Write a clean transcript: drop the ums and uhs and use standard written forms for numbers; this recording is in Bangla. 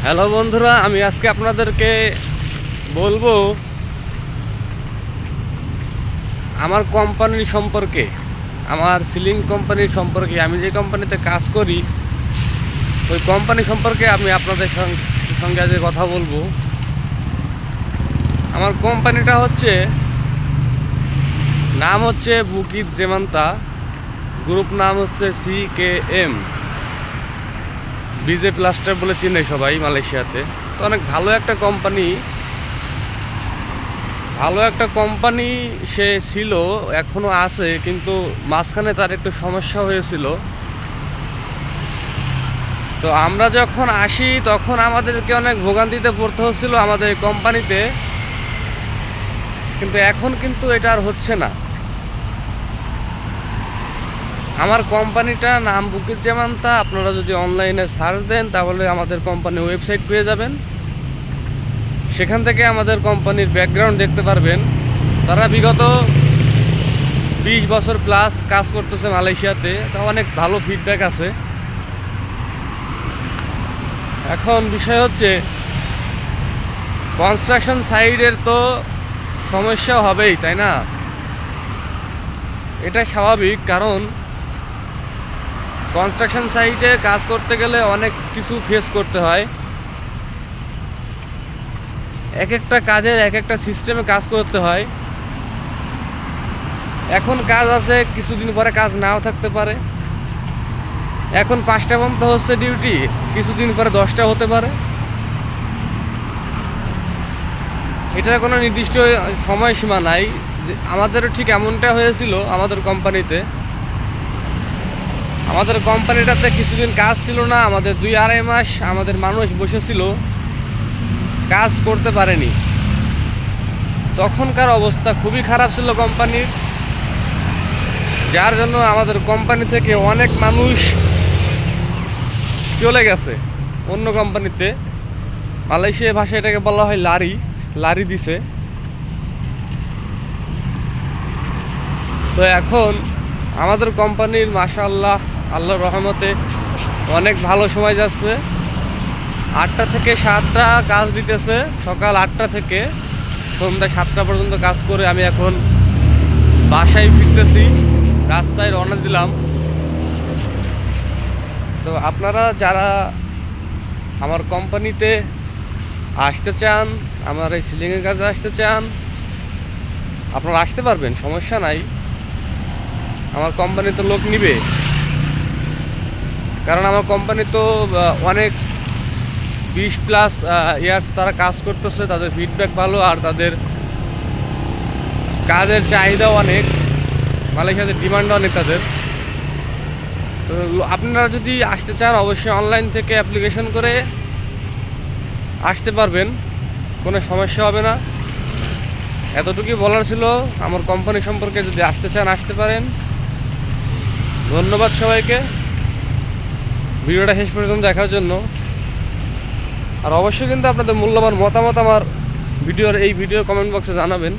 হ্যালো বন্ধুরা, আমি আজকে আপনাদেরকে বলবো আমার কোম্পানির সম্পর্কে, আমার সিলিং কোম্পানির সম্পর্কে। আমি যে কোম্পানিতে কাজ করি ওই কোম্পানি সম্পর্কে আমি আপনাদের সঙ্গে আজকে কথা বলবো। আমার কোম্পানিটা নাম হচ্ছে বুকিত জেমান্তা, গ্রুপ নাম হচ্ছে CKM বিজে প্লাস্টার বলে চিনে সবাই মালয়েশিয়াতে। তো অনেক ভালো একটা কোম্পানি সে ছিল, এখনও আছে, কিন্তু মাঝখানে তার একটু সমস্যা হয়েছিল। তো আমরা যখন আসি তখন আমাদেরকে অনেক ভোগান্তিতে পড়তে হচ্ছিল আমাদের কোম্পানিতে, কিন্তু এখন এটা আর হচ্ছে না। আমার কোম্পানিটা নাম বুকিত জেমান্তা। আপনারা যদি অনলাইনে সার্চ দেন তাহলে আমাদের কোম্পানির ওয়েবসাইট পেয়ে যাবেন। সেখান থেকে আমাদের কোম্পানির ব্যাকগ্রাউন্ড দেখতে পারবেন। তারা বিগত 20 বছর প্লাস কাজ করতেছে মালয়েশিয়াতে, তা অনেক ভালো ফিডব্যাক আছে। এখন বিষয় হচ্ছে কনস্ট্রাকশন সাইডের তো সমস্যা হবেই, তাই না? এটা স্বাভাবিক, কারণ কনস্ট্রাকশন সাইটে কাজ করতে গেলে অনেক কিছু ফেস করতে হয়। এক একটা কাজের এক একটা সিস্টেমে কাজ করতে হয়। এখন কাজ আছে, কিছুদিন পরে কাজ নাও থাকতে পারে। এখন 5টা পর্যন্ত হচ্ছে ডিউটি, কিছুদিন পরে 10টা হতে পারে। এটার কোনো নির্দিষ্ট সময়সীমা নাই। আমাদেরও ঠিক এমনটা হয়েছিল আমাদের কোম্পানিতে। আমাদের কোম্পানিটাতে কিছুদিন কাজ ছিল না, আমাদের 2-2.5 মাস আমাদের মানুষ বসেছিল, কাজ করতে পারেনি। তখনকার অবস্থা খুবই খারাপ ছিল কোম্পানির, যার জন্য আমাদের কোম্পানি থেকে অনেক মানুষ চলে গেছে অন্য কোম্পানিতে। মালয়েশিয়া ভাষায় এটাকে বলা হয় লারি দিছে। তো এখন আমাদের কোম্পানির মাশাআল্লাহ, আল্লাহর রহমতে অনেক ভালো সময় যাচ্ছে। 8টা থেকে 7টা কাজ দিতেছে, সকাল 8টা থেকে সন্ধ্যা 7টা পর্যন্ত কাজ করে আমি এখন বাসায় ফিরতেছি, রাস্তায় রওনা দিলাম। তো আপনারা যারা আমার কোম্পানিতে আসতে চান, আমার এই সিলিংয়ের কাজে আসতে চান, আপনারা আসতে পারবেন, সমস্যা নাই। আমার কোম্পানি তো লোক নিবে, কারণ আমার কোম্পানি তো অনেক 20+ ইয়ার্স তারা কাজ করতেছে, তাদের ফিডব্যাক ভালো, আর তাদের কাজের চাহিদাও অনেক, মালয়েশিয়াতে ডিমান্ডও অনেক তাদের। তো আপনারা যদি আসতে চান অবশ্যই অনলাইন থেকে অ্যাপ্লিকেশন করে আসতে পারবেন, কোনো সমস্যা হবে না। এতটুকুই বলার ছিল আমার কোম্পানি সম্পর্কে। যদি আসতে চান আসতে পারেন। ধন্যবাদ সবাইকে ভিডিওটা শেষ পর্যন্ত দেখার জন্য। আর অবশ্যই আপনাদের মূল্যবান মতামত আমার এই ভিডিওর কমেন্ট বক্সে জানাবেন।